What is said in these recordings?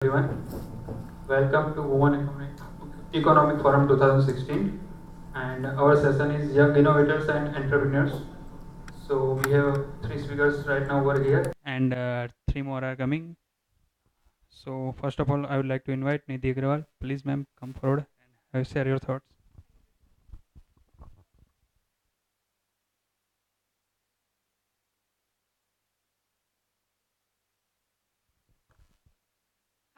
Everyone. Welcome to Women Economic Forum 2016, and our session is Young Innovators and Entrepreneurs. So we have three speakers right now over here, and three more are coming. So first of all, I would like to invite Nidhi Agrawal. Please, ma'am, come forward and share your thoughts.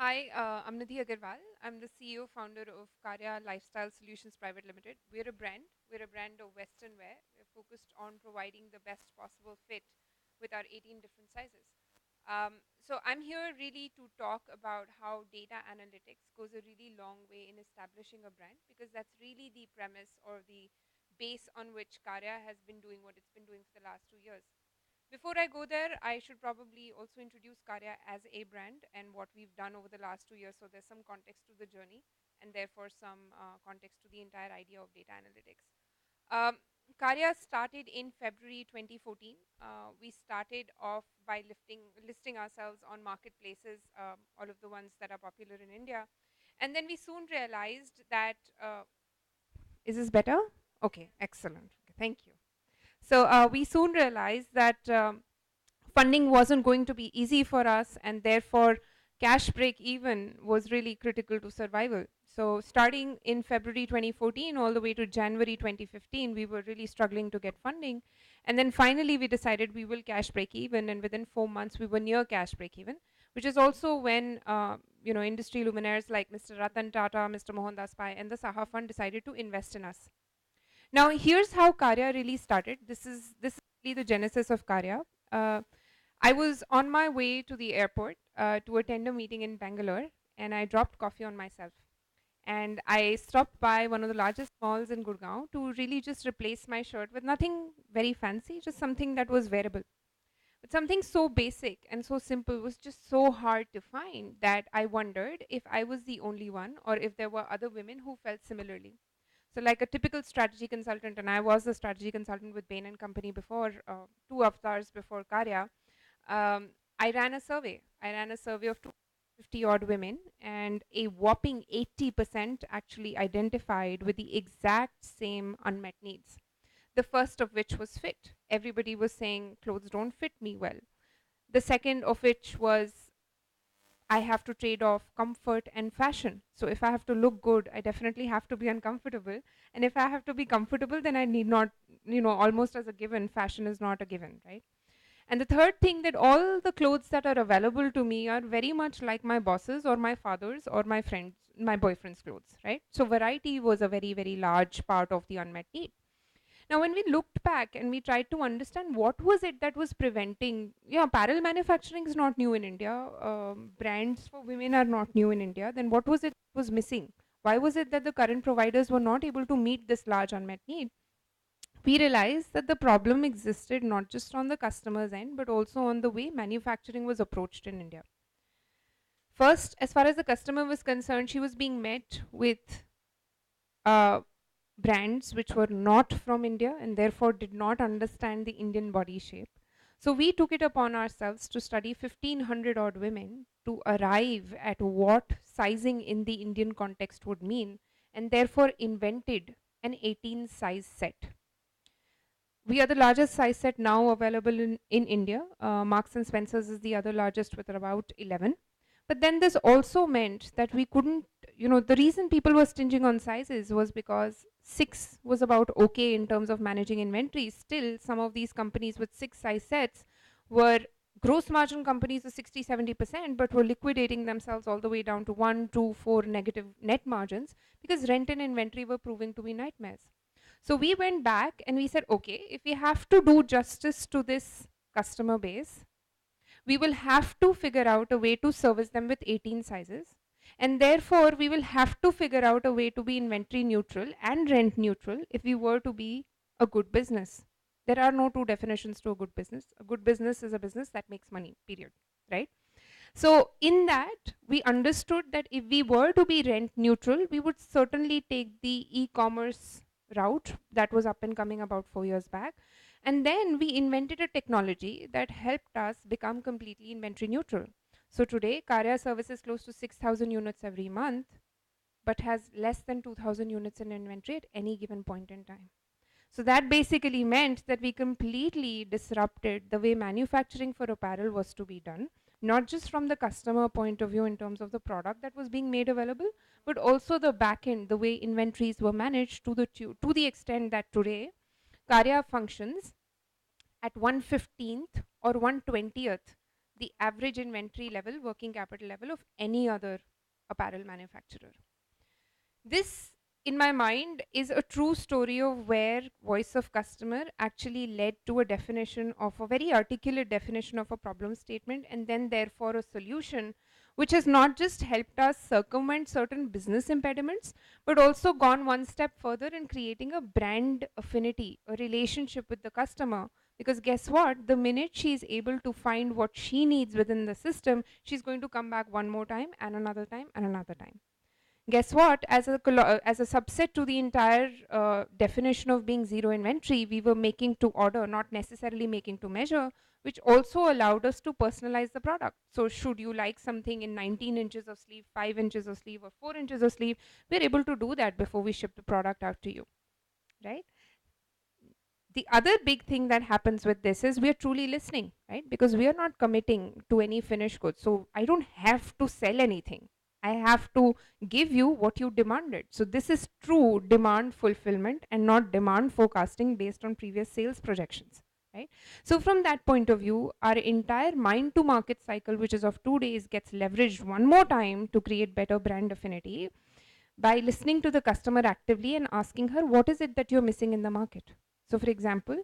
Hi, I'm Nidhi Agarwal. I'm the CEO founder of Karya Lifestyle Solutions Private Limited. We're a brand. We're a brand of Western wear. We're focused on providing the best possible fit with our 18 different sizes. So I'm here really to talk about how data analytics goes a really long way in establishing a brand, because that's really the premise or the base on which Karya has been doing what it's been doing for the last 2 years. Before I go there, I should probably also introduce Karya as a brand and what we've done over the last 2 years. So there's some context to the journey and therefore some context to the entire idea of data analytics. Um, Karya started in February 2014. We started off by listing ourselves on marketplaces, all of the ones that are popular in India. And then we soon realized that, is this better? Okay, excellent. Okay, thank you. So we soon realized that funding wasn't going to be easy for us, and therefore cash break even was really critical to survival. So starting in February 2014 all the way to January 2015, we were really struggling to get funding. And then finally we decided we will cash break even, and within 4 months we were near cash break even, which is also when industry luminaires like Mr. Ratan Tata, Mr. Mohandas Pai, and the Saha Fund decided to invest in us. Now, here's how Karya really started. This is really the genesis of Karya. Uh, I was on my way to the airport to attend a meeting in Bangalore, and I dropped coffee on myself. And I stopped by one of the largest malls in Gurgaon to really just replace my shirt with nothing very fancy, just something that was wearable. But something so basic and so simple was just so hard to find that I wondered if I was the only one or if there were other women who felt similarly. So, like a typical strategy consultant, and I was a strategy consultant with Bain and Company before, 2 avatars before Karya. um, I ran a survey. I ran a survey of 250 odd women, and a whopping 80% actually identified with the exact same unmet needs. The first of which was fit. Everybody was saying clothes don't fit me well. The second of which was I have to trade off comfort and fashion. So if I have to look good, I definitely have to be uncomfortable. And if I have to be comfortable, then I need not, almost as a given, fashion is not a given, right? And the third thing, that all the clothes that are available to me are very much like my boss's or my father's or my friend's, my boyfriend's clothes, right? So variety was a very, very large part of the unmet need. Now, when we looked back and we tried to understand what was it that was preventing, yeah, apparel manufacturing is not new in India, brands for women are not new in India, then what was it that was missing? Why was it that the current providers were not able to meet this large unmet need? We realized that the problem existed not just on the customer's end, but also on the way manufacturing was approached in India. First, as far as the customer was concerned, she was being met with uh, brands which were not from India and therefore did not understand the Indian body shape. So we took it upon ourselves to study 1500 odd women to arrive at what sizing in the Indian context would mean, and therefore invented an 18 size set. We are the largest size set now available in India. Marks and Spencer's is the other largest with about 11. But then this also meant that we couldn't, the reason people were stinging on sizes was because six was about okay in terms of managing inventory. Still, some of these companies with six size sets were gross margin companies of 60, 70%, but were liquidating themselves all the way down to 1, 2, 4 negative net margins because rent and inventory were proving to be nightmares. So we went back and we said, okay, if we have to do justice to this customer base, we will have to figure out a way to service them with 18 sizes. And therefore, we will have to figure out a way to be inventory neutral and rent neutral if we were to be a good business. There are no two definitions to a good business. A good business is a business that makes money, period. Right? So, in that, we understood that if we were to be rent neutral, we would certainly take the e commerce route that was up and coming about 4 years back. And then we invented a technology that helped us become completely inventory neutral. So today, Karya services close to 6,000 units every month, but has less than 2,000 units in inventory at any given point in time. So that basically meant that we completely disrupted the way manufacturing for apparel was to be done, not just from the customer point of view in terms of the product that was being made available, but also the back end, the way inventories were managed to the extent that today Karya functions at 1/15th or 1/20th the average inventory level, working capital level of any other apparel manufacturer. This, in my mind, is a true story of where voice of customer actually led to a definition of a very articulate definition of a problem statement, and then therefore a solution which has not just helped us circumvent certain business impediments, but also gone one step further in creating a brand affinity, a relationship with the customer. Because guess what? The minute she is able to find what she needs within the system, she's going to come back one more time and another time and another time. Guess what? As a subset to the entire definition of being zero inventory, we were making to order, not necessarily making to measure, which also allowed us to personalize the product. So should you like something in 19 inches of sleeve, 5 inches of sleeve, or 4 inches of sleeve, we're able to do that before we ship the product out to you, right? The other big thing that happens with this is we are truly listening, right? Because we are not committing to any finished goods. So I don't have to sell anything. I have to give you what you demanded. So this is true demand fulfillment and not demand forecasting based on previous sales projections, right? So from that point of view, our entire mind to market cycle, which is of 2 days, gets leveraged one more time to create better brand affinity by listening to the customer actively and asking her, what is it that you're missing in the market? So, for example,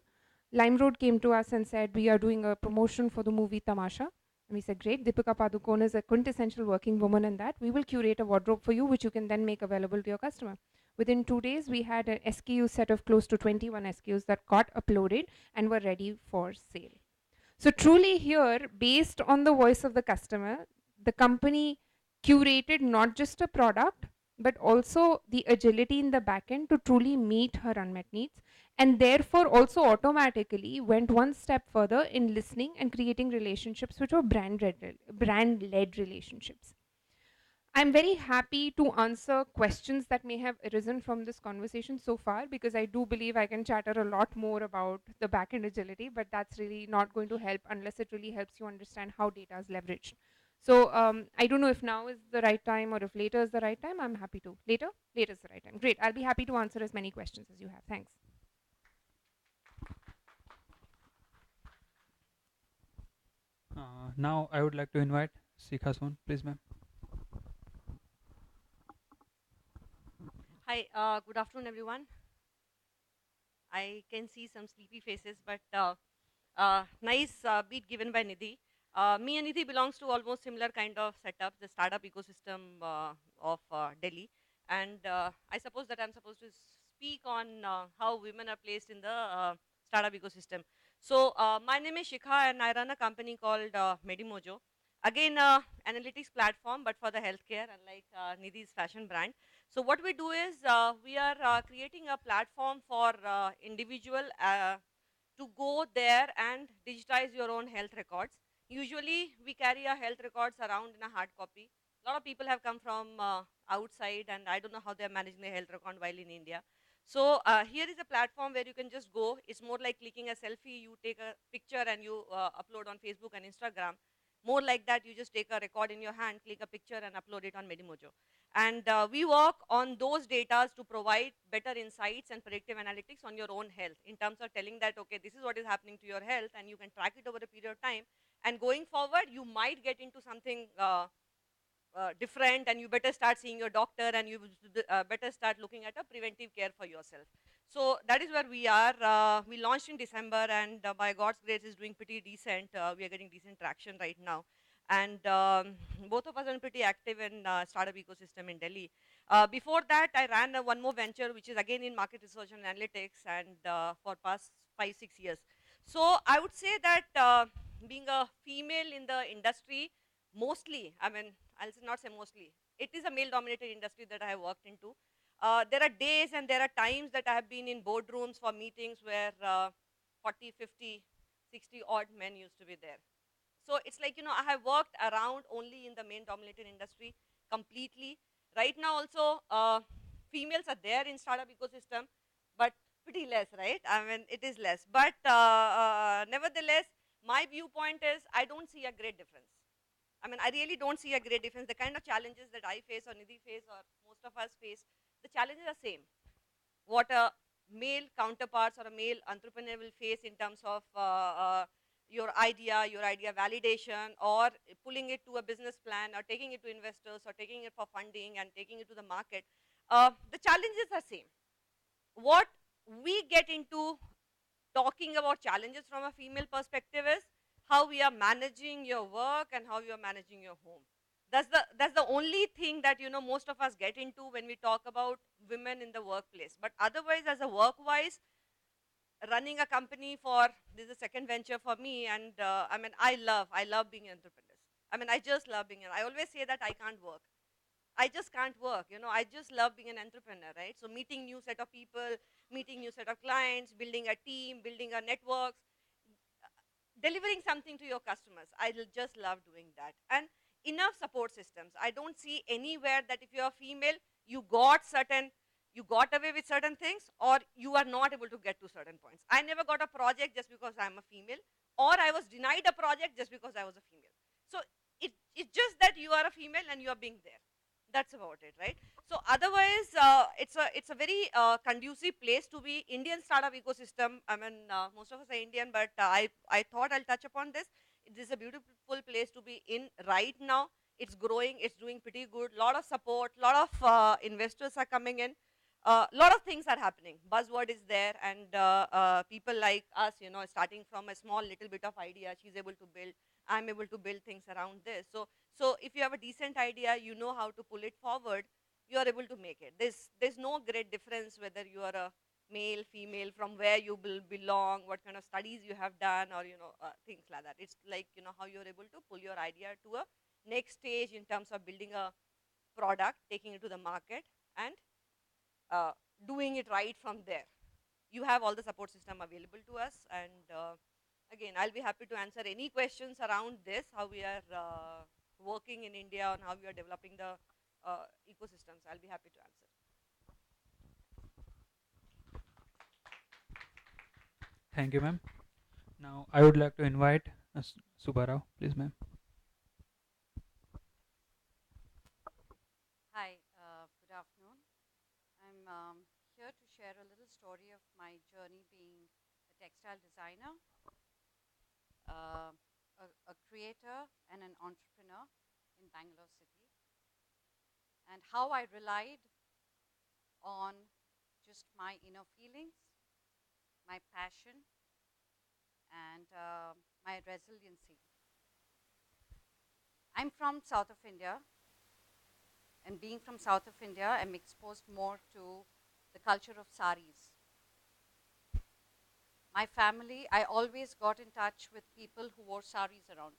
Limeroad came to us and said, we are doing a promotion for the movie Tamasha. And we said, great, Deepika Padukone is a quintessential working woman in that. We will curate a wardrobe for you, which you can then make available to your customer. Within 2 days, we had an SKU set of close to 21 SKUs that got uploaded and were ready for sale. So, truly, here, based on the voice of the customer, the company curated not just a product, but also the agility in the backend to truly meet her unmet needs, and therefore also automatically went one step further in listening and creating relationships which were brand led relationships. I'm very happy to answer questions that may have arisen from this conversation so far, because I do believe I can chatter a lot more about the backend agility, but that's really not going to help unless it really helps you understand how data is leveraged. So I don't know if now is the right time or if later is the right time. I'm happy to. Later? Later is the right time. Great. I'll be happy to answer as many questions as you have. Thanks. Now I would like to invite Sikha Soon, please, ma'am. Hi, good afternoon, everyone. I can see some sleepy faces, but nice beat given by Nidhi. Me and Nidhi belongs to almost similar kind of setup, the startup ecosystem of Delhi, and I suppose that I'm supposed to speak on how women are placed in the startup ecosystem. So my name is Shikha, and I run a company called Medimojo. Again, analytics platform, but for the healthcare, unlike Nidhi's fashion brand. So what we do is we are creating a platform for individual to go there and digitize your own health records. Usually we carry our health records around in a hard copy. A lot of people have come from outside and I don't know how they're managing their health record while in India. So here is a platform where you can just go. It's more like clicking a selfie. You take a picture and you upload on Facebook and Instagram. More like that, you just take a record in your hand, click a picture and upload it on Medimojo. And we work on those data to provide better insights and predictive analytics on your own health in terms of telling that, okay, this is what is happening to your health and you can track it over a period of time. And going forward, you might get into something different and you better start seeing your doctor and you better start looking at a preventive care for yourself. So that is where we are. We launched in December and by God's grace is doing pretty decent. We are getting decent traction right now. And both of us are pretty active in startup ecosystem in Delhi. Before that, I ran one more venture, which is again in market research and analytics and for past 5, 6 years. So I would say that being a female in the industry, mostly, I mean, I'll not say mostly, it is a male dominated industry that I have worked into. There are days and there are times that I have been in boardrooms for meetings where 40, 50, 60 odd men used to be there. So it's like, I have worked around only in the main dominated industry completely. Right now also, females are there in startup ecosystem, but pretty less, right? I mean, it is less. But nevertheless, my viewpoint is I don't see a great difference. I mean, I really don't see a great difference. The kind of challenges that I face or Nidhi face or most of us face, the challenges are same. What a male counterparts or a male entrepreneur will face in terms of your idea validation, or pulling it to a business plan, or taking it to investors, or taking it for funding and taking it to the market. The challenges are same. What we get into talking about challenges from a female perspective is how we are managing your work and how you are managing your home. That's the only thing that most of us get into when we talk about women in the workplace. But otherwise, as a work wise, running a company for this is a second venture for me, and I mean, I love being an entrepreneur. I mean, I just love being an. I always say that I can't work. I just can't work. I just love being an entrepreneur, right? So meeting new set of people, meeting new set of clients, building a team, building a networks, delivering something to your customers. I just love doing that. And enough support systems. I don't see anywhere that if you're a female, you got away with certain things, or you are not able to get to certain points. I never got a project just because I'm a female, or I was denied a project just because I was a female. So it's just that you are a female and you are being there. That's about it, right? So otherwise, it's a very conducive place to be. Indian startup ecosystem. I mean, most of us are Indian, but I thought I'll touch upon this. It is a beautiful place to be in right now. It's growing. It's doing pretty good. Lot of support. Lot of investors are coming in. Lot of things are happening. Buzzword is there, and people like us, starting from a small little bit of idea, she's able to build. I'm able to build things around this. So if you have a decent idea, you know how to pull it forward, you are able to make it. There's no great difference whether you are a male, female, from where you belong, what kind of studies you have done, or things like that. It's like how you're able to pull your idea to a next stage in terms of building a product, taking it to the market, and uh, doing it right from there. You have all the support system available to us, and again, I'll be happy to answer any questions around this, how we are working in India and how we are developing the ecosystems. I'll be happy to answer. Thank you, ma'am. Now, I would like to invite Subbarao, please, ma'am. Hi, good afternoon. I'm here to share a little story of my journey being a textile designer, uh, a creator, and an entrepreneur in Bangalore City, and how I relied on just my inner feelings, my passion, and my resiliency. I'm from South of India, and being from South of India, I'm exposed more to the culture of saris. My family, I always got in touch with people who wore saris around.